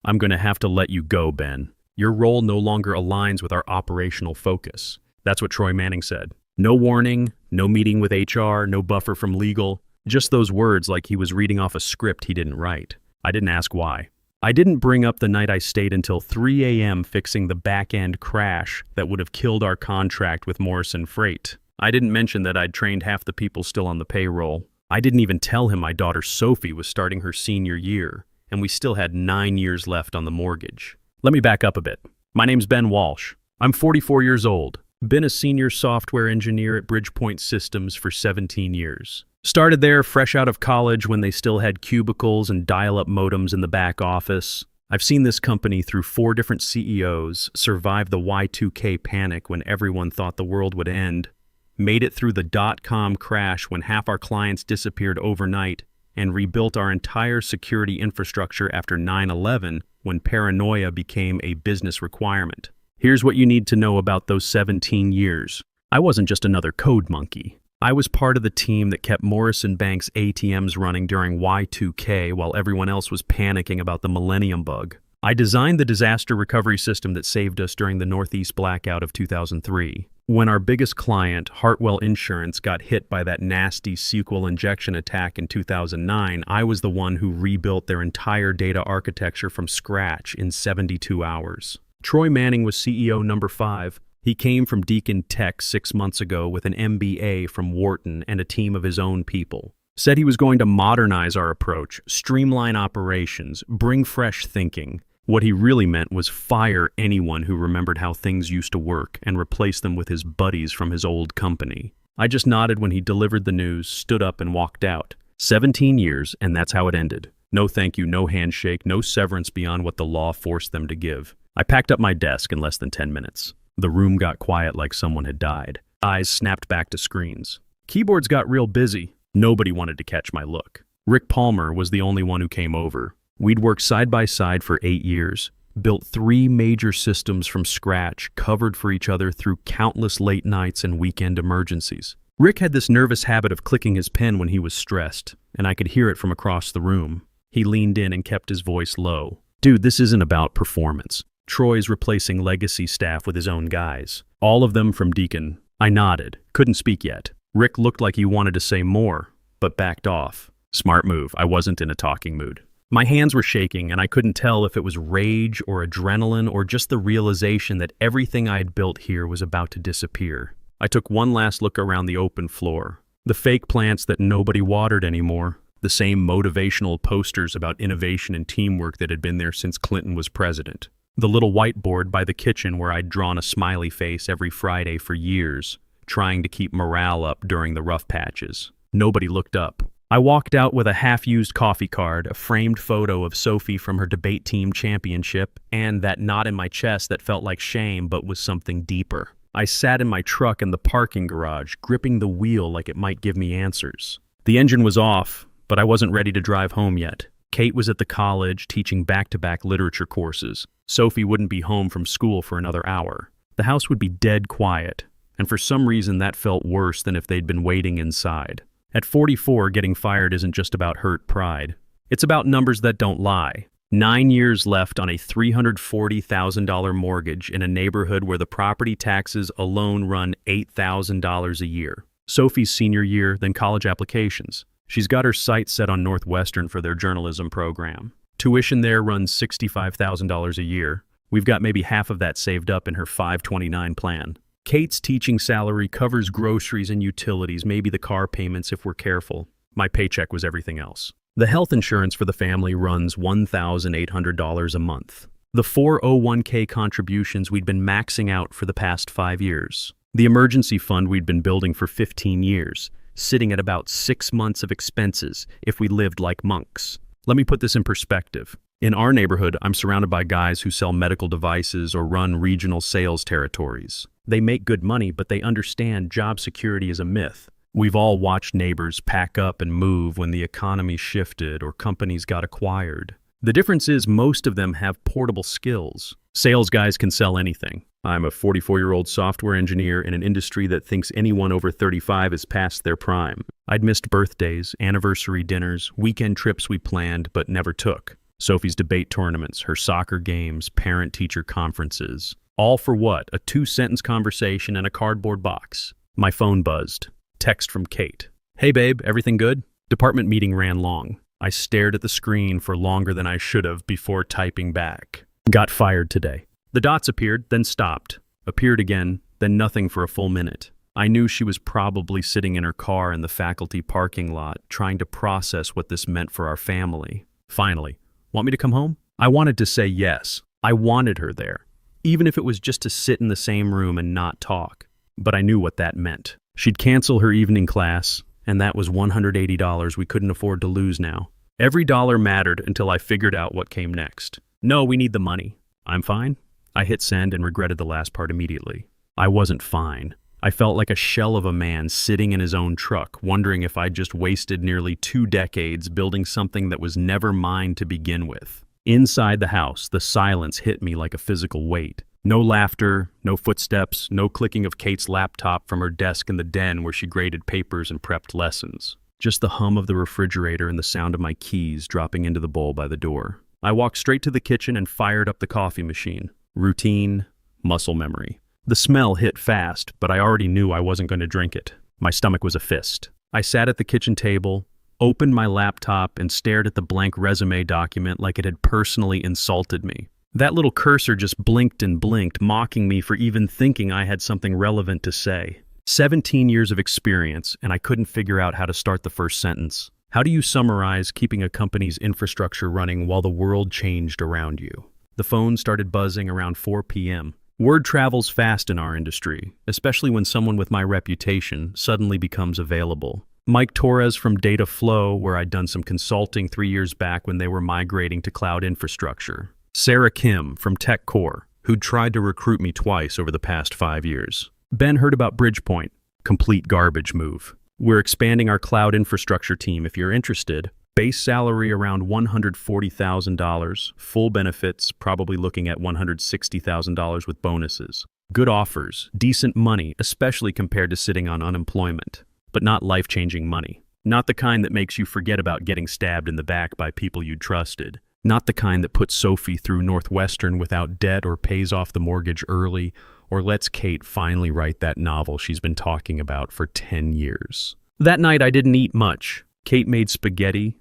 I'm going to have to let you go, Ben. Your role no longer aligns with our operational focus. That's what Troy Manning said. No warning, no meeting with HR, no buffer from legal. Just those words like he was reading off a script he didn't write. I didn't ask why. I didn't bring up the night I stayed until 3 a.m. fixing the back-end crash that would have killed our contract with Morrison Freight. I didn't mention that I'd trained half the people still on the payroll. I didn't even tell him my daughter Sophie was starting her senior year, and we still had 9 years left on the mortgage. Let me back up a bit. My name's Ben Walsh. I'm 44 years old. Been a senior software engineer at Bridgepoint Systems for 17 years. Started there fresh out of college when they still had cubicles and dial-up modems in the back office. I've seen this company through 4 different CEOs, survive the Y2K panic when everyone thought the world would end, made it through the dot-com crash when half our clients disappeared overnight, and rebuilt our entire security infrastructure after 9/11 when paranoia became a business requirement. Here's what you need to know about those 17 years. I wasn't just another code monkey. I was part of the team that kept Morrison Bank's ATMs running during Y2K while everyone else was panicking about the Millennium Bug. I designed the disaster recovery system that saved us during the Northeast blackout of 2003. When our biggest client, Hartwell Insurance, got hit by that nasty SQL injection attack in 2009, I was the one who rebuilt their entire data architecture from scratch in 72 hours. Troy Manning was CEO number 5. He came from Deakin Tech 6 months ago with an MBA from Wharton and a team of his own people. Said he was going to modernize our approach, streamline operations, bring fresh thinking. What he really meant was fire anyone who remembered how things used to work and replace them with his buddies from his old company. I just nodded when he delivered the news, stood up and walked out. 17 years, and that's how it ended. No thank you, no handshake, no severance beyond what the law forced them to give. I packed up my desk in less than 10 minutes. The room got quiet like someone had died. Eyes snapped back to screens. Keyboards got real busy. Nobody wanted to catch my look. Rick Palmer was the only one who came over. We'd worked side by side for 8 years, built 3 major systems from scratch, covered for each other through countless late nights and weekend emergencies. Rick had this nervous habit of clicking his pen when he was stressed, and I could hear it from across the room. He leaned in and kept his voice low. Dude, this isn't about performance. Troy's replacing legacy staff with his own guys. All of them from Deakin. I nodded. Couldn't speak yet. Rick looked like he wanted to say more, but backed off. Smart move. I wasn't in a talking mood. My hands were shaking, and I couldn't tell if it was rage or adrenaline or just the realization that everything I had built here was about to disappear. I took one last look around the open floor. The fake plants that nobody watered anymore. The same motivational posters about innovation and teamwork that had been there since Clinton was president. The little whiteboard by the kitchen where I'd drawn a smiley face every Friday for years, trying to keep morale up during the rough patches. Nobody looked up. I walked out with a half-used coffee card, a framed photo of Sophie from her debate team championship, and that knot in my chest that felt like shame but was something deeper. I sat in my truck in the parking garage, gripping the wheel like it might give me answers. The engine was off, but I wasn't ready to drive home yet. Kate was at the college teaching back-to-back literature courses. Sophie wouldn't be home from school for another hour. The house would be dead quiet, and for some reason that felt worse than if they'd been waiting inside. At 44, getting fired isn't just about hurt pride. It's about numbers that don't lie. 9 years left on a $340,000 mortgage in a neighborhood where the property taxes alone run $8,000 a year. Sophie's senior year, then college applications. She's got her sights set on Northwestern for their journalism program. Tuition there runs $65,000 a year. We've got maybe half of that saved up in her 529 plan. Kate's teaching salary covers groceries and utilities, maybe the car payments if we're careful. My paycheck was everything else. The health insurance for the family runs $1,800 a month. The 401k contributions we'd been maxing out for the past 5 years. The emergency fund we'd been building for 15 years, sitting at about 6 months of expenses if we lived like monks. Let me put this in perspective. In our neighborhood, I'm surrounded by guys who sell medical devices or run regional sales territories. They make good money, but they understand job security is a myth. We've all watched neighbors pack up and move when the economy shifted or companies got acquired. The difference is most of them have portable skills. Sales guys can sell anything. I'm a 44-year-old software engineer in an industry that thinks anyone over 35 is past their prime. I'd missed birthdays, anniversary dinners, weekend trips we planned but never took. Sophie's debate tournaments, her soccer games, parent-teacher conferences. All for what? A 2-sentence conversation and a cardboard box. My phone buzzed. Text from Kate. Hey babe, everything good? Department meeting ran long. I stared at the screen for longer than I should have before typing back. Got fired today. The dots appeared, then stopped. Appeared again, then nothing for a full minute. I knew she was probably sitting in her car in the faculty parking lot, trying to process what this meant for our family. Finally, want me to come home? I wanted to say yes. I wanted her there, even if it was just to sit in the same room and not talk. But I knew what that meant. She'd cancel her evening class, and that was $180 we couldn't afford to lose now. Every dollar mattered until I figured out what came next. No, we need the money. I'm fine. I hit send and regretted the last part immediately. I wasn't fine. I felt like a shell of a man sitting in his own truck, wondering if I'd just wasted nearly 2 decades building something that was never mine to begin with. Inside the house, the silence hit me like a physical weight. No laughter, no footsteps, no clicking of Kate's laptop from her desk in the den where she graded papers and prepped lessons. Just the hum of the refrigerator and the sound of my keys dropping into the bowl by the door. I walked straight to the kitchen and fired up the coffee machine. Routine, muscle memory. The smell hit fast, but I already knew I wasn't going to drink it. My stomach was a fist. I sat at the kitchen table, opened my laptop, and stared at the blank resume document like it had personally insulted me. That little cursor just blinked and blinked, mocking me for even thinking I had something relevant to say. 17 years of experience, and I couldn't figure out how to start the first sentence. How do you summarize keeping a company's infrastructure running while the world changed around you? The phone started buzzing around 4 p.m. Word travels fast in our industry, especially when someone with my reputation suddenly becomes available. Mike Torres from Data Flow, where I'd done some consulting 3 years back when they were migrating to cloud infrastructure. Sarah Kim from TechCore, who'd tried to recruit me twice over the past 5 years. Ben heard about Bridgepoint. Complete garbage move. We're expanding our cloud infrastructure team if you're interested. Base salary around $140,000, full benefits, probably looking at $160,000 with bonuses. Good offers, decent money, especially compared to sitting on unemployment. But not life-changing money. Not the kind that makes you forget about getting stabbed in the back by people you trusted. Not the kind that puts Sophie through Northwestern without debt or pays off the mortgage early, or lets Kate finally write that novel she's been talking about for 10 years. That night I didn't eat much. Kate made spaghetti.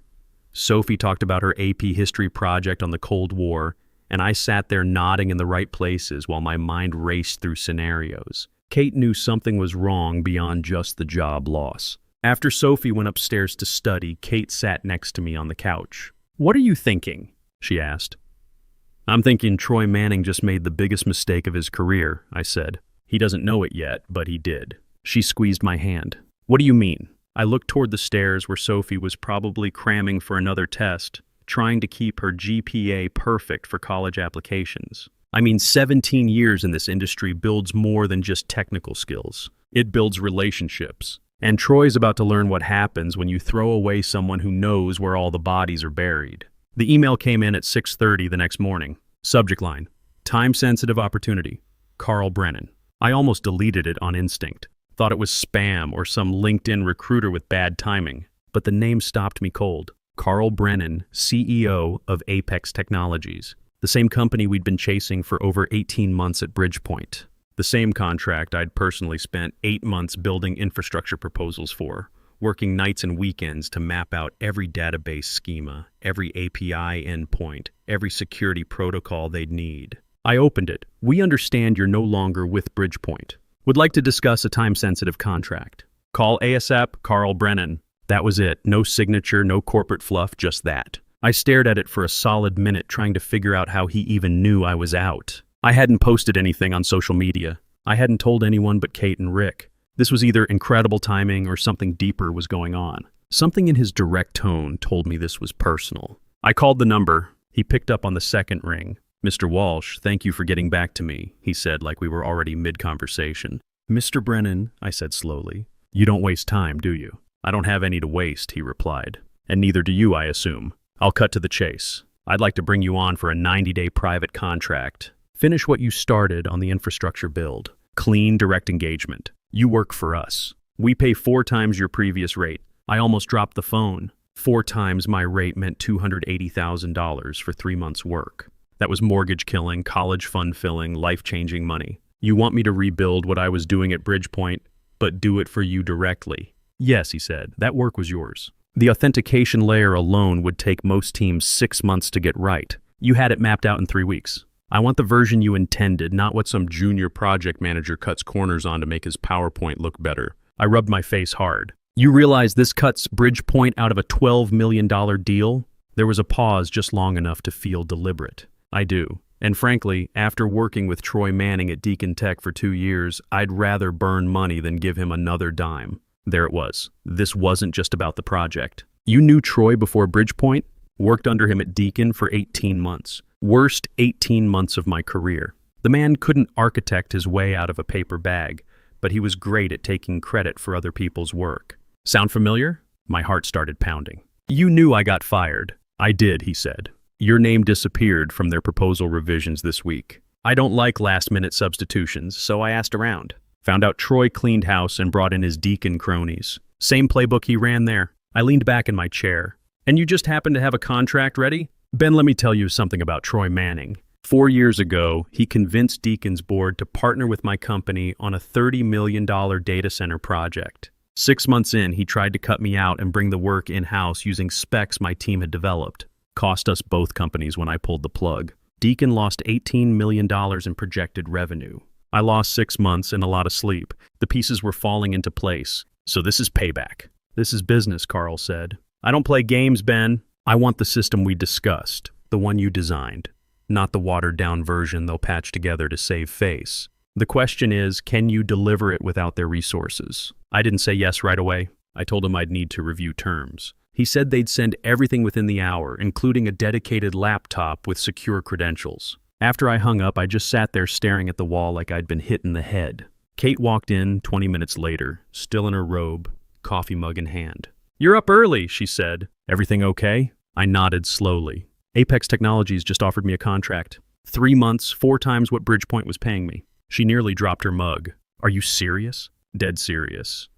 Sophie talked about her AP history project on the Cold War, and I sat there nodding in the right places while my mind raced through scenarios. Kate knew something was wrong beyond just the job loss. After Sophie went upstairs to study, Kate sat next to me on the couch. "What are you thinking?" she asked. "I'm thinking Troy Manning just made the biggest mistake of his career," I said. "He doesn't know it yet, but he did." She squeezed my hand. "What do you mean?" I looked toward the stairs where Sophie was probably cramming for another test, trying to keep her GPA perfect for college applications. I mean, 17 years in this industry builds more than just technical skills. It builds relationships. And Troy's about to learn what happens when you throw away someone who knows where all the bodies are buried. The email came in at 6:30 the next morning. Subject line, time-sensitive opportunity, Carl Brennan. I almost deleted it on instinct. Thought it was spam or some LinkedIn recruiter with bad timing. But the name stopped me cold. Carl Brennan, CEO of Apex Technologies. The same company we'd been chasing for over 18 months at Bridgepoint. The same contract I'd personally spent 8 months building infrastructure proposals for, working nights and weekends to map out every database schema, every API endpoint, every security protocol they'd need. I opened it. "We understand you're no longer with Bridgepoint. Would like to discuss a time-sensitive contract. Call ASAP Carl Brennan." That was it. No signature, no corporate fluff, just that. I stared at it for a solid minute, trying to figure out how he even knew I was out. I hadn't posted anything on social media. I hadn't told anyone but Kate and Rick. This was either incredible timing or something deeper was going on. Something in his direct tone told me this was personal. I called the number. He picked up on the second ring. "Mr. Walsh, thank you for getting back to me," he said like we were already mid-conversation. "Mr. Brennan," I said slowly. "You don't waste time, do you?" "I don't have any to waste," he replied. "And neither do you, I assume. I'll cut to the chase. I'd like to bring you on for a 90-day private contract. Finish what you started on the infrastructure build. Clean, direct engagement. You work for us. We pay 4 times your previous rate." I almost dropped the phone. 4 times my rate meant $280,000 for 3 months' work. That was mortgage killing, college fund filling, life-changing money. You want me to rebuild what I was doing at Bridgepoint, but do it for you directly? Yes, he said, that work was yours. The authentication layer alone would take most teams 6 months to get right. You had it mapped out in 3 weeks. I want the version you intended, not what some junior project manager cuts corners on to make his PowerPoint look better. I rubbed my face hard. You realize this cuts Bridgepoint out of a $12 million deal? There was a pause just long enough to feel deliberate. I do. And frankly, after working with Troy Manning at Deacon Tech for 2 years, I'd rather burn money than give him another dime. There it was. This wasn't just about the project. You knew Troy before Bridgepoint? Worked under him at Deacon for 18 months. Worst 18 months of my career. The man couldn't architect his way out of a paper bag, but he was great at taking credit for other people's work. Sound familiar? My heart started pounding. You knew I got fired. I did, he said. Your name disappeared from their proposal revisions this week. I don't like last-minute substitutions, so I asked around. Found out Troy cleaned house and brought in his Deacon cronies. Same playbook he ran there. I leaned back in my chair. And you just happened to have a contract ready? Ben, let me tell you something about Troy Manning. 4 years ago, he convinced Deacon's board to partner with my company on a $30 million data center project. 6 months in, he tried to cut me out and bring the work in-house using specs my team had developed. Cost us both companies when I pulled the plug. Deacon lost $18 million in projected revenue. I lost 6 months and a lot of sleep. The pieces were falling into place. So this is payback. This is business, Carl said. I don't play games, Ben. I want the system we discussed, the one you designed, not the watered-down version they'll patch together to save face. The question is, can you deliver it without their resources? I didn't say yes right away. I told him I'd need to review terms. He said they'd send everything within the hour, including a dedicated laptop with secure credentials. After I hung up, I just sat there staring at the wall like I'd been hit in the head. Kate walked in 20 minutes later, still in her robe, coffee mug in hand. You're up early, she said. Everything okay? I nodded slowly. Apex Technologies just offered me a contract. 3 months, 4 times what Bridgepoint was paying me. She nearly dropped her mug. Are you serious? Dead serious.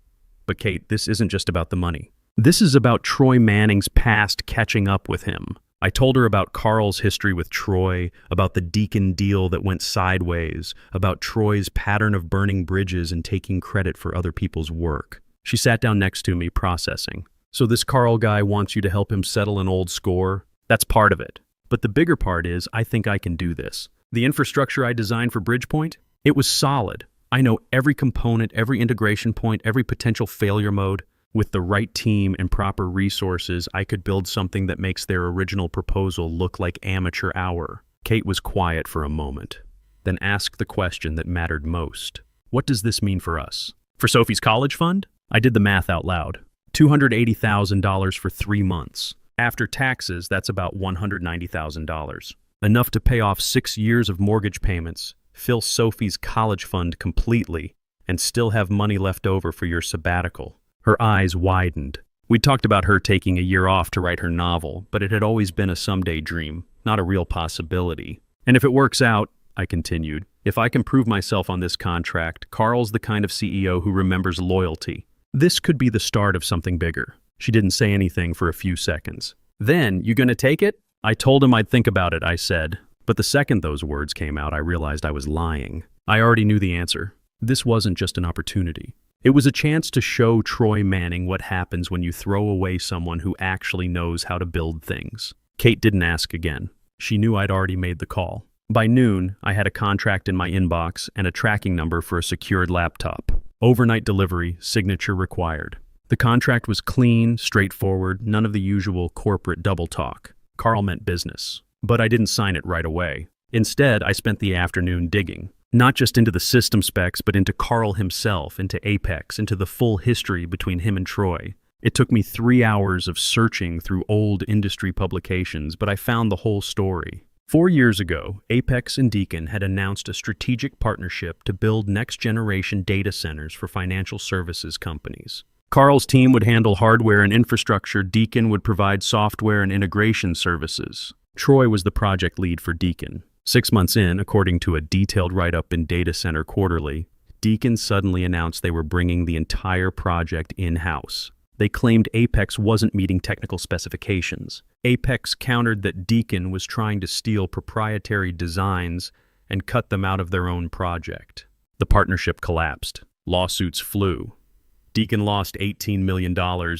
But Kate, this isn't just about the money. This is about Troy Manning's past catching up with him. I told her about Carl's history with Troy, about the Deacon deal that went sideways, about Troy's pattern of burning bridges and taking credit for other people's work. She sat down next to me, processing. So this Carl guy wants you to help him settle an old score? That's part of it. But the bigger part is, I think I can do this. The infrastructure I designed for Bridgepoint, it was solid. I know every component, every integration point, every potential failure mode. With the right team and proper resources, I could build something that makes their original proposal look like amateur hour. Kate was quiet for a moment, then asked the question that mattered most. What does this mean for us? For Sophie's college fund? I did the math out loud. $280,000 for 3 months. After taxes, that's about $190,000. Enough to pay off 6 years of mortgage payments, fill Sophie's college fund completely, and still have money left over for your sabbatical. Her eyes widened. We'd talked about her taking a year off to write her novel, but it had always been a someday dream, not a real possibility. And if it works out, I continued, if I can prove myself on this contract, Carl's the kind of CEO who remembers loyalty. This could be the start of something bigger. She didn't say anything for a few seconds. Then, you gonna take it? I told him I'd think about it, I said. But the second those words came out, I realized I was lying. I already knew the answer. This wasn't just an opportunity. It was a chance to show Troy Manning what happens when you throw away someone who actually knows how to build things. Kate didn't ask again. She knew I'd already made the call. By noon, I had a contract in my inbox and a tracking number for a secured laptop. Overnight delivery, signature required. The contract was clean, straightforward, none of the usual corporate double talk. Carl meant business. But I didn't sign it right away. Instead, I spent the afternoon digging. Not just into the system specs, but into Carl himself, into Apex, into the full history between him and Troy. It took me 3 hours of searching through old industry publications, but I found the whole story. 4 years ago, Apex and Deacon had announced a strategic partnership to build next-generation data centers for financial services companies. Carl's team would handle hardware and infrastructure, Deacon would provide software and integration services. Troy was the project lead for Deacon. 6 months in, according to a detailed write-up in Data Center Quarterly, Deacon suddenly announced they were bringing the entire project in-house. They claimed Apex wasn't meeting technical specifications. Apex countered that Deacon was trying to steal proprietary designs and cut them out of their own project. The partnership collapsed. Lawsuits flew. Deacon lost $18 million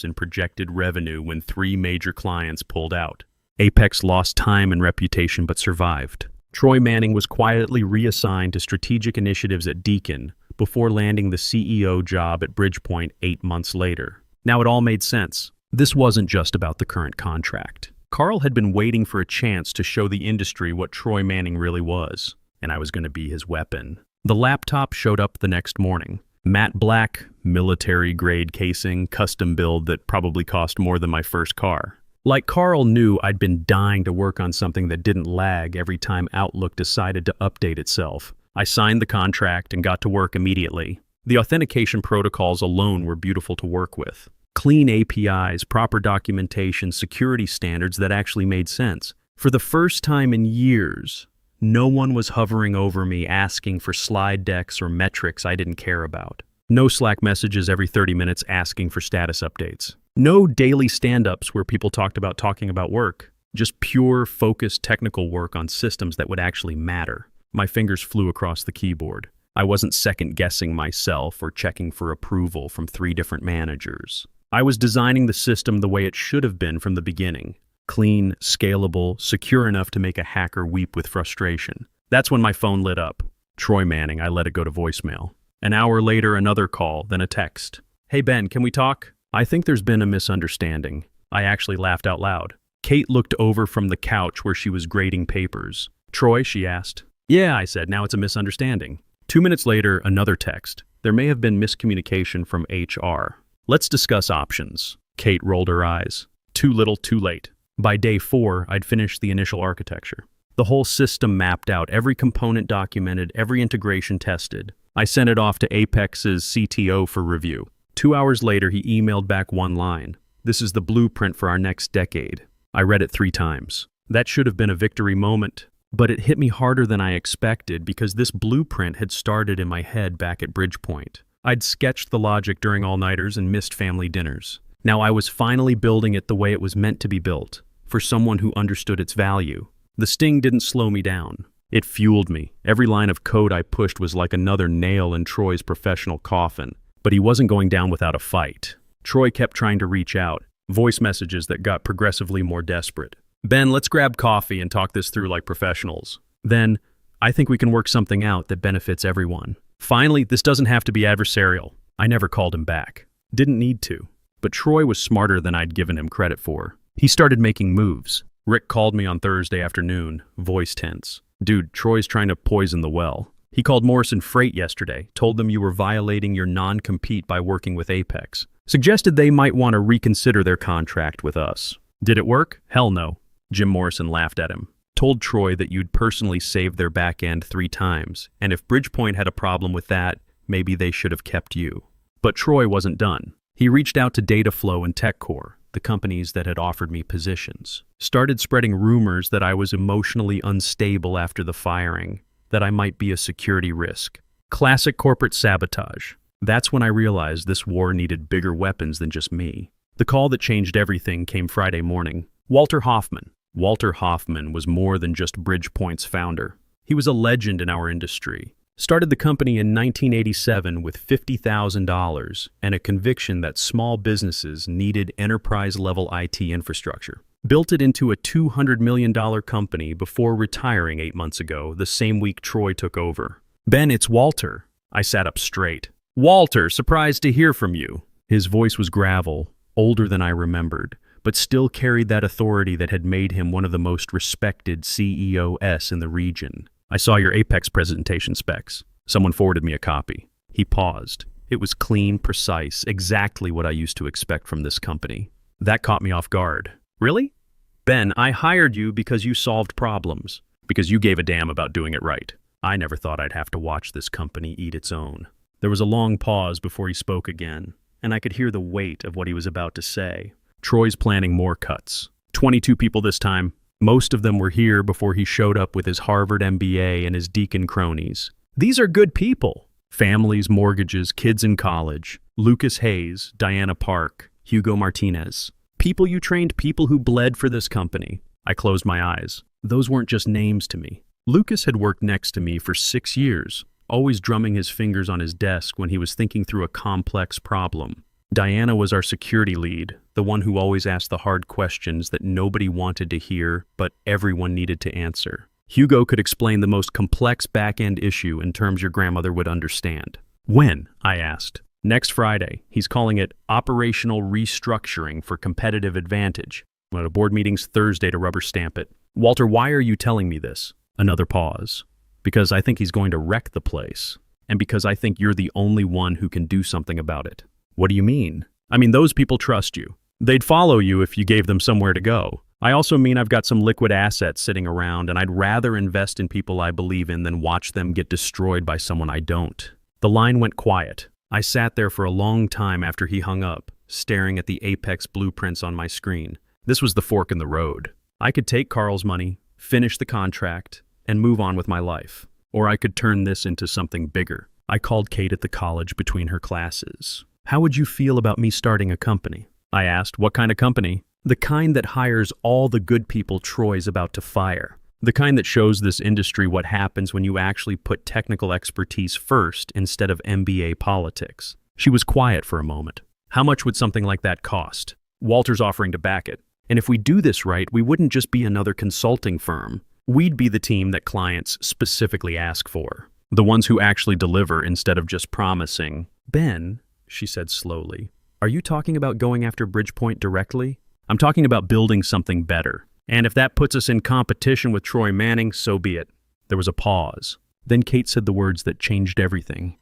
in projected revenue when 3 major clients pulled out. Apex lost time and reputation but survived. Troy Manning was quietly reassigned to strategic initiatives at Deacon before landing the CEO job at Bridgepoint 8 months later. Now it all made sense. This wasn't just about the current contract. Carl had been waiting for a chance to show the industry what Troy Manning really was, and I was going to be his weapon. The laptop showed up the next morning. Matte black, military-grade casing, custom build that probably cost more than my first car. Like Carl knew I'd been dying to work on something that didn't lag every time Outlook decided to update itself. I signed the contract and got to work immediately. The authentication protocols alone were beautiful to work with. Clean APIs, proper documentation, security standards that actually made sense. For the first time in years, no one was hovering over me asking for slide decks or metrics I didn't care about. No Slack messages every 30 minutes asking for status updates. No daily stand-ups where people talking about work. Just pure, focused technical work on systems that would actually matter. My fingers flew across the keyboard. I wasn't second-guessing myself or checking for approval from 3 different managers. I was designing the system the way it should have been from the beginning. Clean, scalable, secure enough to make a hacker weep with frustration. That's when my phone lit up. Troy Manning, I let it go to voicemail. An hour later, another call, then a text. Hey Ben, can we talk? I think there's been a misunderstanding. I actually laughed out loud. Kate looked over from the couch where she was grading papers. Troy, she asked. Yeah, I said, now it's a misunderstanding. 2 minutes later, another text. There may have been miscommunication from HR. Let's discuss options. Kate rolled her eyes. Too little, too late. By day 4, I'd finished the initial architecture. The whole system mapped out, every component documented, every integration tested. I sent it off to Apex's CTO for review. 2 hours later, he emailed back one line. This is the blueprint for our next decade. I read it 3 times. That should have been a victory moment, but it hit me harder than I expected because this blueprint had started in my head back at Bridgepoint. I'd sketched the logic during all-nighters and missed family dinners. Now I was finally building it the way it was meant to be built, for someone who understood its value. The sting didn't slow me down. It fueled me. Every line of code I pushed was like another nail in Troy's professional coffin. But he wasn't going down without a fight. Troy kept trying to reach out, voice messages that got progressively more desperate. Ben, let's grab coffee and talk this through like professionals. Then, I think we can work something out that benefits everyone. Finally, this doesn't have to be adversarial. I never called him back. Didn't need to. But Troy was smarter than I'd given him credit for. He started making moves. Rick called me on Thursday afternoon, voice tense. Dude, Troy's trying to poison the well. He called Morrison Freight yesterday, told them you were violating your non-compete by working with Apex. Suggested they might want to reconsider their contract with us. Did it work? Hell no. Jim Morrison laughed at him. Told Troy that you'd personally saved their back end 3 times, and if Bridgepoint had a problem with that, maybe they should have kept you. But Troy wasn't done. He reached out to Dataflow and TechCore, the companies that had offered me positions. Started spreading rumors that I was emotionally unstable after the firing, that I might be a security risk. Classic corporate sabotage. That's when I realized this war needed bigger weapons than just me. The call that changed everything came Friday morning. Walter Hoffman. Walter Hoffman was more than just Bridgepoint's founder. He was a legend in our industry. Started the company in 1987 with $50,000 and a conviction that small businesses needed enterprise-level IT infrastructure. Built it into a $200 million company before retiring 8 months ago, the same week Troy took over. Ben, it's Walter. I sat up straight. Walter, surprised to hear from you. His voice was gravel, older than I remembered, but still carried that authority that had made him one of the most respected CEOs in the region. I saw your Apex presentation specs. Someone forwarded me a copy. He paused. It was clean, precise, exactly what I used to expect from this company. That caught me off guard. Really? Ben, I hired you because you solved problems, because you gave a damn about doing it right. I never thought I'd have to watch this company eat its own. There was a long pause before he spoke again, and I could hear the weight of what he was about to say. Troy's planning more cuts. 22 people this time. Most of them were here before he showed up with his Harvard MBA and his Deacon cronies. These are good people. Families, mortgages, kids in college. Lucas Hayes, Diana Park, Hugo Martinez. People you trained, people who bled for this company. I closed my eyes. Those weren't just names to me. Lucas had worked next to me for 6 years, always drumming his fingers on his desk when he was thinking through a complex problem. Diana was our security lead, the one who always asked the hard questions that nobody wanted to hear, but everyone needed to answer. Hugo could explain the most complex back-end issue in terms your grandmother would understand. When? I asked. Next Friday. He's calling it operational restructuring for competitive advantage. We'll have board meetings Thursday to rubber stamp it. Walter, why are you telling me this? Another pause. Because I think he's going to wreck the place. And because I think you're the only one who can do something about it. What do you mean? I mean, those people trust you. They'd follow you if you gave them somewhere to go. I also mean I've got some liquid assets sitting around, and I'd rather invest in people I believe in than watch them get destroyed by someone I don't. The line went quiet. I sat there for a long time after he hung up, staring at the Apex blueprints on my screen. This was the fork in the road. I could take Carl's money, finish the contract, and move on with my life. Or I could turn this into something bigger. I called Kate at the college between her classes. How would you feel about me starting a company? I asked. What kind of company? The kind that hires all the good people Troy's about to fire. The kind that shows this industry what happens when you actually put technical expertise first instead of MBA politics. She was quiet for a moment. How much would something like that cost? Walter's offering to back it. And if we do this right, we wouldn't just be another consulting firm. We'd be the team that clients specifically ask for. The ones who actually deliver instead of just promising. Ben, she said slowly, are you talking about going after Bridgepoint directly? I'm talking about building something better. And if that puts us in competition with Troy Manning, so be it. There was a pause. Then Kate said the words that changed everything.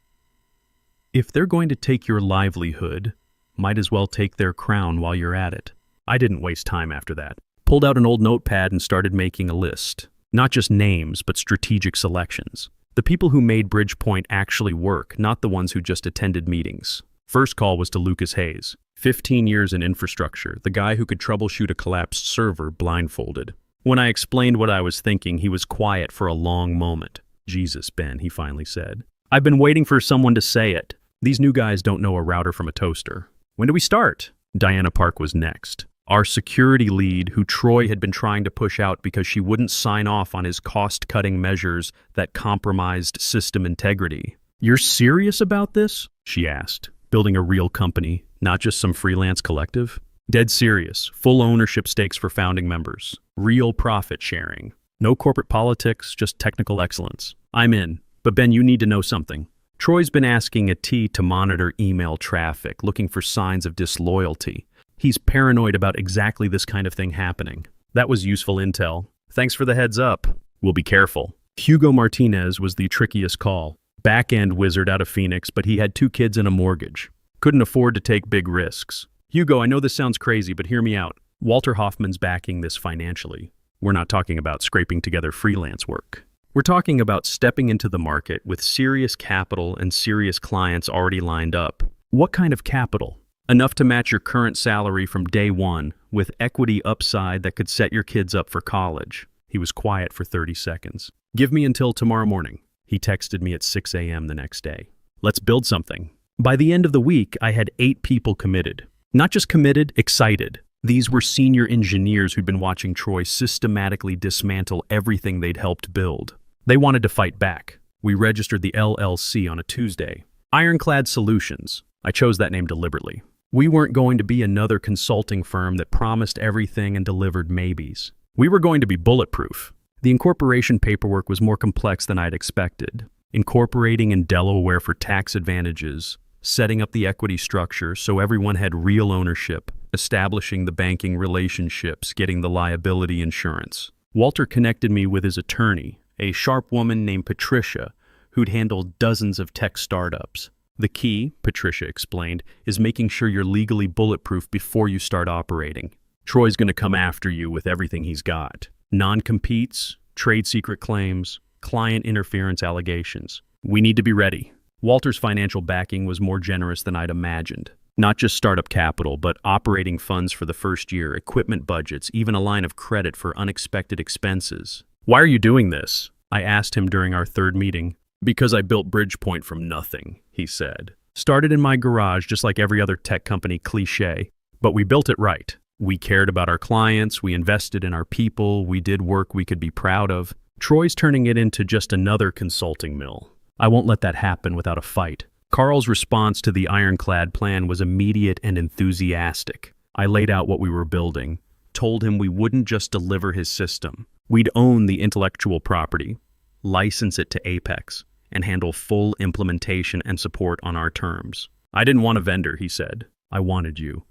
If they're going to take your livelihood, might as well take their crown while you're at it. I didn't waste time after that. Pulled out an old notepad and started making a list. Not just names, but strategic selections. The people who made Bridgepoint actually work, not the ones who just attended meetings. First call was to Lucas Hayes. 15 years in infrastructure, the guy who could troubleshoot a collapsed server blindfolded. When I explained what I was thinking, he was quiet for a long moment. Jesus, Ben, he finally said. I've been waiting for someone to say it. These new guys don't know a router from a toaster. When do we start? Diana Park was next. Our security lead, who Troy had been trying to push out because she wouldn't sign off on his cost-cutting measures that compromised system integrity. You're serious about this? She asked. Building a real company, not just some freelance collective? Dead serious. Full ownership stakes for founding members. Real profit sharing. No corporate politics, just technical excellence. I'm in. But Ben, you need to know something. Troy's been asking a T to monitor email traffic, looking for signs of disloyalty. He's paranoid about exactly this kind of thing happening. That was useful intel. Thanks for the heads up. We'll be careful. Hugo Martinez was the trickiest call. Back-end wizard out of Phoenix, but he had 2 kids and a mortgage. Couldn't afford to take big risks. Hugo, I know this sounds crazy, but hear me out. Walter Hoffman's backing this financially. We're not talking about scraping together freelance work. We're talking about stepping into the market with serious capital and serious clients already lined up. What kind of capital? Enough to match your current salary from day one, with equity upside that could set your kids up for college. He was quiet for 30 seconds. Give me until tomorrow morning. He texted me at 6 a.m. the next day. Let's build something. By the end of the week, I had 8 people committed. Not just committed, excited. These were senior engineers who'd been watching Troy systematically dismantle everything they'd helped build. They wanted to fight back. We registered the LLC on a Tuesday. Ironclad Solutions. I chose that name deliberately. We weren't going to be another consulting firm that promised everything and delivered maybes. We were going to be bulletproof. The incorporation paperwork was more complex than I'd expected. Incorporating in Delaware for tax advantages, setting up the equity structure so everyone had real ownership, establishing the banking relationships, getting the liability insurance. Walter connected me with his attorney, a sharp woman named Patricia, who'd handled dozens of tech startups. The key, Patricia explained, is making sure you're legally bulletproof before you start operating. Troy's going to come after you with everything he's got. Non-competes, trade secret claims, client interference allegations. We need to be ready. Walter's financial backing was more generous than I'd imagined. Not just startup capital, but operating funds for the first year, equipment budgets, even a line of credit for unexpected expenses. Why are you doing this? I asked him during our third meeting. Because I built Bridgepoint from nothing, he said. Started in my garage just like every other tech company cliché. But we built it right. We cared about our clients, we invested in our people, we did work we could be proud of. Troy's turning it into just another consulting mill. I won't let that happen without a fight. Carl's response to the ironclad plan was immediate and enthusiastic. I laid out what we were building, told him we wouldn't just deliver his system. We'd own the intellectual property, license it to Apex, and handle full implementation and support on our terms. I didn't want a vendor, he said. I wanted you.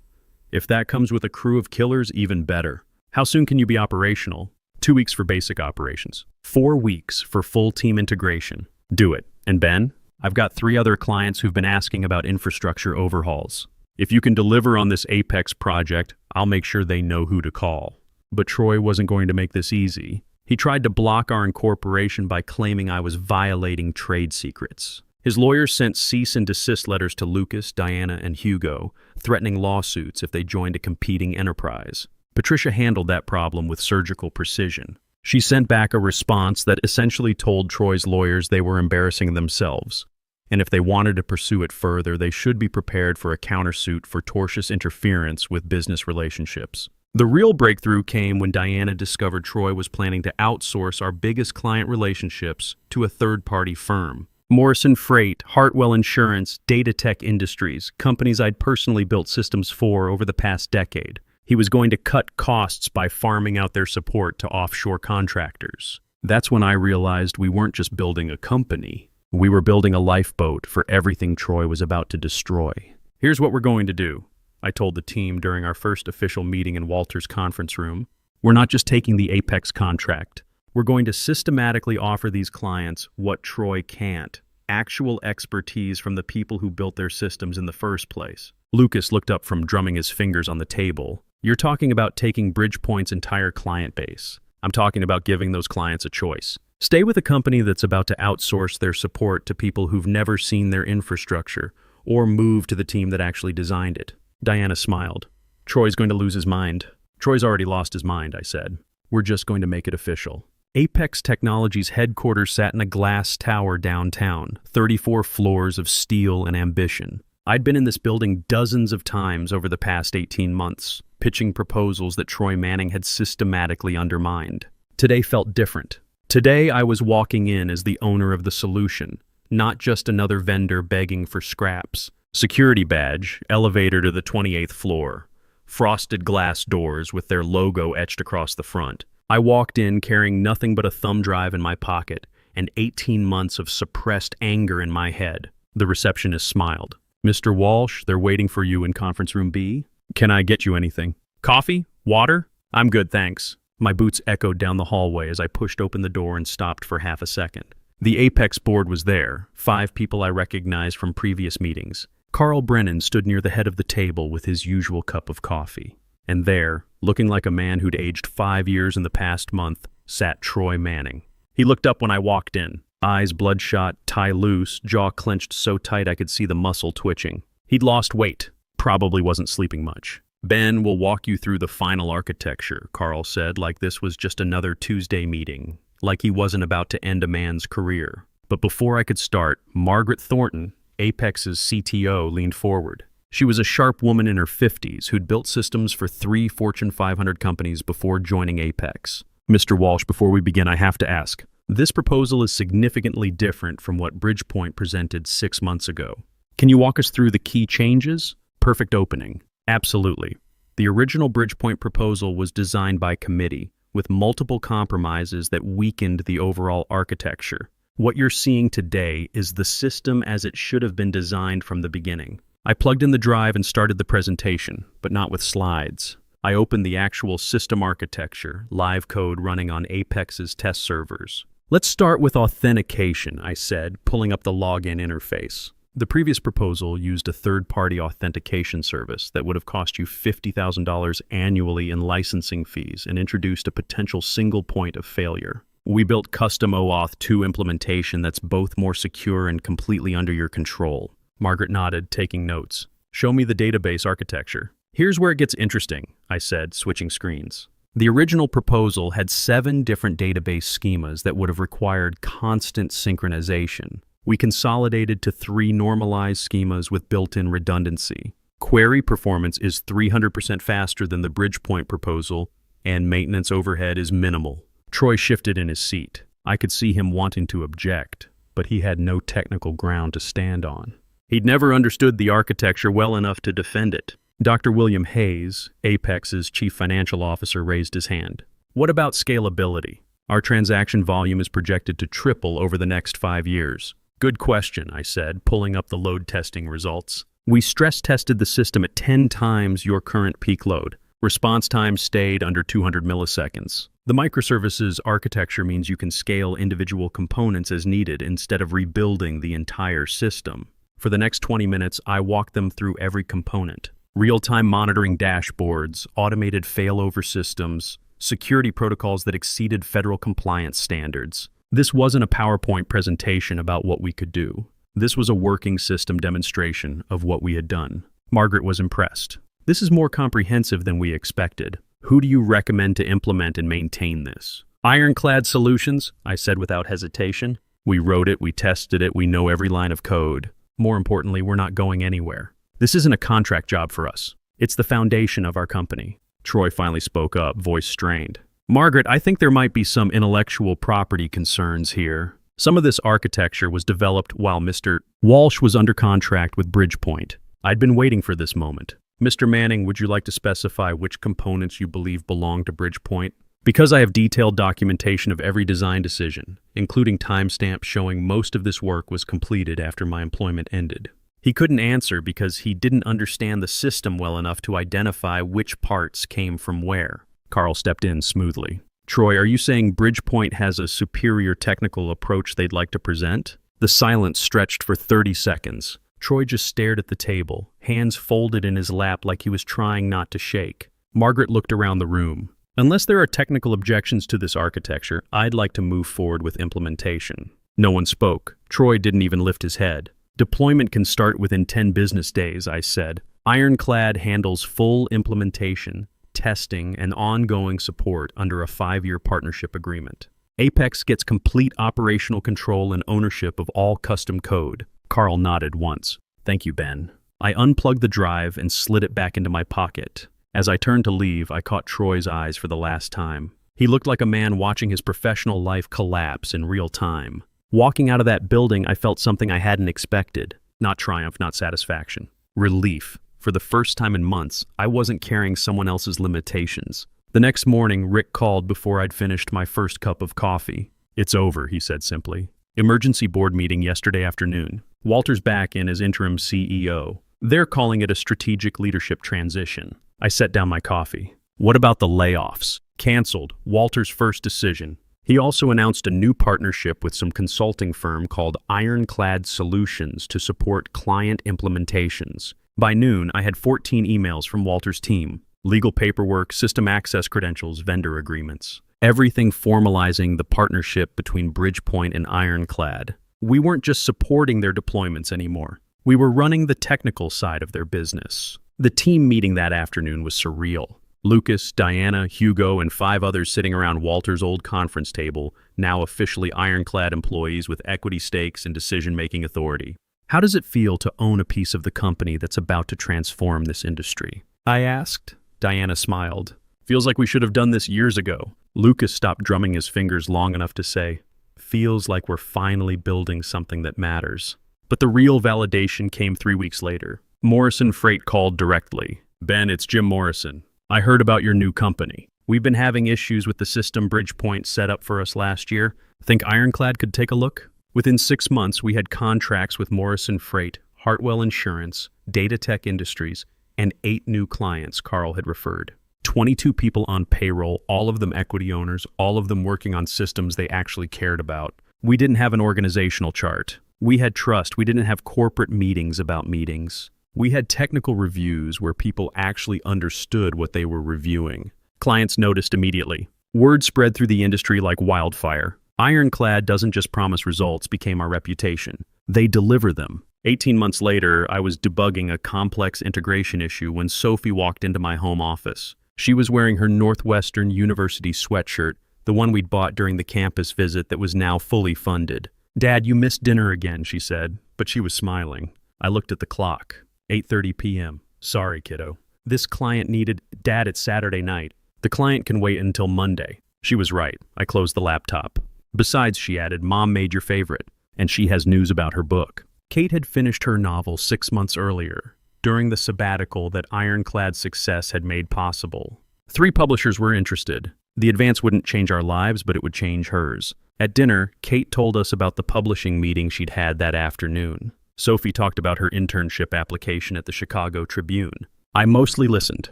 If that comes with a crew of killers, even better. How soon can you be operational? 2 weeks for basic operations. 4 weeks for full team integration. Do it. And Ben, I've got 3 other clients who've been asking about infrastructure overhauls. If you can deliver on this Apex project, I'll make sure they know who to call. But Troy wasn't going to make this easy. He tried to block our incorporation by claiming I was violating trade secrets. His lawyers sent cease and desist letters to Lucas, Diana, and Hugo, threatening lawsuits if they joined a competing enterprise. Patricia handled that problem with surgical precision. She sent back a response that essentially told Troy's lawyers they were embarrassing themselves, and if they wanted to pursue it further, they should be prepared for a countersuit for tortious interference with business relationships. The real breakthrough came when Diana discovered Troy was planning to outsource our biggest client relationships to a third-party firm. Morrison Freight, Hartwell Insurance, Data Tech Industries, companies I'd personally built systems for over the past decade. He was going to cut costs by farming out their support to offshore contractors. That's when I realized we weren't just building a company. We were building a lifeboat for everything Troy was about to destroy. Here's what we're going to do, I told the team during our first official meeting in Walter's conference room. We're not just taking the Apex contract. We're going to systematically offer these clients what Troy can't, actual expertise from the people who built their systems in the first place. Lucas looked up from drumming his fingers on the table. You're talking about taking Bridgepoint's entire client base. I'm talking about giving those clients a choice. Stay with a company that's about to outsource their support to people who've never seen their infrastructure, or move to the team that actually designed it. Diana smiled. Troy's going to lose his mind. Troy's already lost his mind, I said. We're just going to make it official. Apex Technologies' headquarters sat in a glass tower downtown, 34 floors of steel and ambition. I'd been in this building dozens of times over the past 18 months, pitching proposals that Troy Manning had systematically undermined. Today felt different. Today I was walking in as the owner of the solution, not just another vendor begging for scraps. Security badge, elevator to the 28th floor, frosted glass doors with their logo etched across the front. I walked in carrying nothing but a thumb drive in my pocket and 18 months of suppressed anger in my head. The receptionist smiled. Mr. Walsh, they're waiting for you in conference room B. Can I get you anything? Coffee? Water? I'm good, thanks. My boots echoed down the hallway as I pushed open the door and stopped for half a second. The Apex board was there, 5 people I recognized from previous meetings. Carl Brennan stood near the head of the table with his usual cup of coffee. And there, looking like a man who'd aged 5 years in the past month, sat Troy Manning. He looked up when I walked in. Eyes bloodshot, tie loose, jaw clenched so tight I could see the muscle twitching. He'd lost weight, probably wasn't sleeping much. Ben will walk you through the final architecture, Carl said, like this was just another Tuesday meeting, like he wasn't about to end a man's career. But before I could start, Margaret Thornton, Apex's CTO, leaned forward. She was a sharp woman in her 50s who'd built systems for 3 Fortune 500 companies before joining Apex. Mr. Walsh, before we begin, I have to ask. This proposal is significantly different from what Bridgepoint presented 6 months ago. Can you walk us through the key changes? Perfect opening. Absolutely. The original Bridgepoint proposal was designed by committee, with multiple compromises that weakened the overall architecture. What you're seeing today is the system as it should have been designed from the beginning. I plugged in the drive and started the presentation, but not with slides. I opened the actual system architecture, live code running on Apex's test servers. Let's start with authentication, I said, pulling up the login interface. The previous proposal used a third-party authentication service that would have cost you $50,000 annually in licensing fees and introduced a potential single point of failure. We built custom OAuth 2 implementation that's both more secure and completely under your control. Margaret nodded, taking notes. Show me the database architecture. Here's where it gets interesting, I said, switching screens. The original proposal had 7 different database schemas that would have required constant synchronization. We consolidated to 3 normalized schemas with built-in redundancy. Query performance is 300% faster than the Bridgepoint proposal, and maintenance overhead is minimal. Troy shifted in his seat. I could see him wanting to object, but he had no technical ground to stand on. He'd never understood the architecture well enough to defend it. Dr. William Hayes, Apex's chief financial officer, raised his hand. What about scalability? Our transaction volume is projected to triple over the next 5 years. Good question, I said, pulling up the load testing results. We stress tested the system at 10 times your current peak load. Response time stayed under 200 milliseconds. The microservices architecture means you can scale individual components as needed instead of rebuilding the entire system. For the next 20 minutes, I walked them through every component. Real-time monitoring dashboards, automated failover systems, security protocols that exceeded federal compliance standards. This wasn't a PowerPoint presentation about what we could do. This was a working system demonstration of what we had done. Margaret was impressed. This is more comprehensive than we expected. Who do you recommend to implement and maintain this? Ironclad Solutions, I said without hesitation. We wrote it, we tested it, we know every line of code. More importantly, we're not going anywhere. This isn't a contract job for us. It's the foundation of our company. Troy finally spoke up, voice strained. Margaret, I think there might be some intellectual property concerns here. Some of this architecture was developed while Mr. Walsh was under contract with Bridgepoint. I'd been waiting for this moment. Mr. Manning, would you like to specify which components you believe belong to Bridgepoint? Because I have detailed documentation of every design decision, including timestamps showing most of this work was completed after my employment ended. He couldn't answer because he didn't understand the system well enough to identify which parts came from where. Carl stepped in smoothly. Troy, are you saying Bridgepoint has a superior technical approach they'd like to present? The silence stretched for 30 seconds. Troy just stared at the table, hands folded in his lap like he was trying not to shake. Margaret looked around the room. Unless there are technical objections to this architecture, I'd like to move forward with implementation. No one spoke. Troy didn't even lift his head. Deployment can start within 10 business days, I said. Ironclad handles full implementation, testing, and ongoing support under a 5-year partnership agreement. Apex gets complete operational control and ownership of all custom code. Carl nodded once. Thank you, Ben. I unplugged the drive and slid it back into my pocket. As I turned to leave, I caught Troy's eyes for the last time. He looked like a man watching his professional life collapse in real time. Walking out of that building, I felt something I hadn't expected. Not triumph, not satisfaction. Relief. For the first time in months, I wasn't carrying someone else's limitations. The next morning, Rick called before I'd finished my first cup of coffee. It's over, he said simply. Emergency board meeting yesterday afternoon. Walter's back in as interim CEO. They're calling it a strategic leadership transition. I set down my coffee. What about the layoffs? Canceled. Walter's first decision. He also announced a new partnership with some consulting firm called Ironclad Solutions to support client implementations. By noon, I had 14 emails from Walter's team. Legal paperwork, system access credentials, vendor agreements. Everything formalizing the partnership between Bridgepoint and Ironclad. We weren't just supporting their deployments anymore. We were running the technical side of their business. The team meeting that afternoon was surreal. Lucas, Diana, Hugo, and 5 others sitting around Walter's old conference table, now officially Ironclad employees with equity stakes and decision-making authority. How does it feel to own a piece of the company that's about to transform this industry? I asked. Diana smiled. Feels like we should have done this years ago. Lucas stopped drumming his fingers long enough to say, feels like we're finally building something that matters. But the real validation came 3 weeks later. Morrison Freight called directly. Ben, it's Jim Morrison. I heard about your new company. We've been having issues with the system Bridgepoint set up for us last year. Think Ironclad could take a look? Within 6 months, we had contracts with Morrison Freight, Hartwell Insurance, Data Tech Industries, and 8 new clients Carl had referred. 22 people on payroll, all of them equity owners, all of them working on systems they actually cared about. We didn't have an organizational chart. We had trust. We didn't have corporate meetings about meetings. We had technical reviews where people actually understood what they were reviewing. Clients noticed immediately. Word spread through the industry like wildfire. Ironclad doesn't just promise results became our reputation. They deliver them. 18 months later, I was debugging a complex integration issue when Sophie walked into my home office. She was wearing her Northwestern University sweatshirt, the one we'd bought during the campus visit that was now fully funded. Dad, you missed dinner again, she said, but she was smiling. I looked at the clock. 8:30 p.m. Sorry, kiddo. This client needed Dad, it's Saturday night. The client can wait until Monday. She was right. I closed the laptop. Besides, she added, Mom made your favorite, and she has news about her book. Kate had finished her novel 6 months earlier, during the sabbatical that ironclad success had made possible. 3 publishers were interested. The advance wouldn't change our lives, but it would change hers. At dinner, Kate told us about the publishing meeting she'd had that afternoon. Sophie talked about her internship application at the Chicago Tribune. I mostly listened,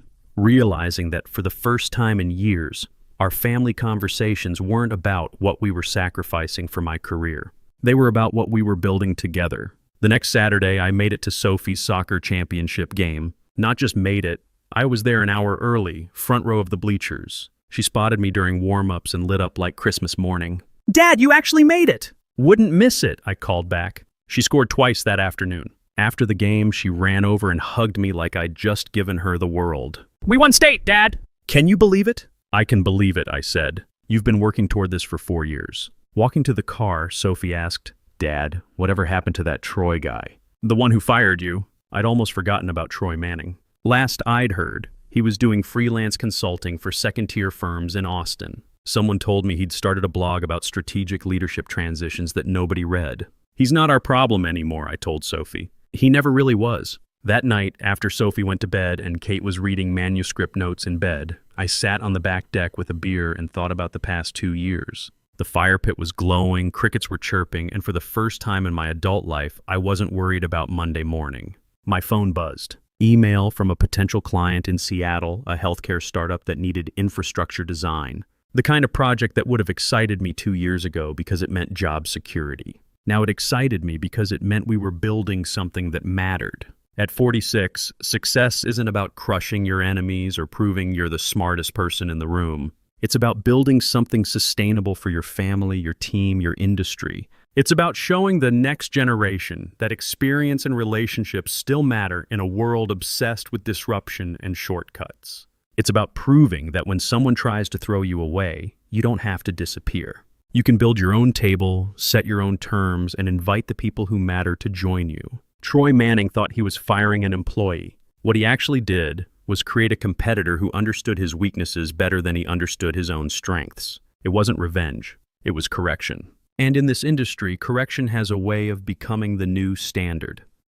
realizing that for the first time in years, our family conversations weren't about what we were sacrificing for my career. They were about what we were building together. The next Saturday, I made it to Sophie's soccer championship game. Not just made it, I was there an hour early, front row of the bleachers. She spotted me during warm-ups and lit up like Christmas morning. Dad, you actually made it! Wouldn't miss it, I called back. She scored twice that afternoon. After the game, she ran over and hugged me like I'd just given her the world. We won state, Dad! Can you believe it? I can believe it, I said. You've been working toward this for 4 years. Walking to the car, Sophie asked, Dad, whatever happened to that Troy guy? The one who fired you. I'd almost forgotten about Troy Manning. Last I'd heard, he was doing freelance consulting for second-tier firms in Austin. Someone told me he'd started a blog about strategic leadership transitions that nobody read. He's not our problem anymore, I told Sophie. He never really was. That night, after Sophie went to bed and Kate was reading manuscript notes in bed, I sat on the back deck with a beer and thought about the past 2 years. The fire pit was glowing, crickets were chirping, and for the first time in my adult life, I wasn't worried about Monday morning. My phone buzzed. Email from a potential client in Seattle, a healthcare startup that needed infrastructure design. The kind of project that would have excited me 2 years ago because it meant job security. Now it excited me because it meant we were building something that mattered. At 46, success isn't about crushing your enemies or proving you're the smartest person in the room. It's about building something sustainable for your family, your team, your industry. It's about showing the next generation that experience and relationships still matter in a world obsessed with disruption and shortcuts. It's about proving that when someone tries to throw you away, you don't have to disappear. You can build your own table, set your own terms, and invite the people who matter to join you. Troy Manning thought he was firing an employee. What he actually did was create a competitor who understood his weaknesses better than he understood his own strengths. It wasn't revenge. It was correction. And in this industry, correction has a way of becoming the new standard.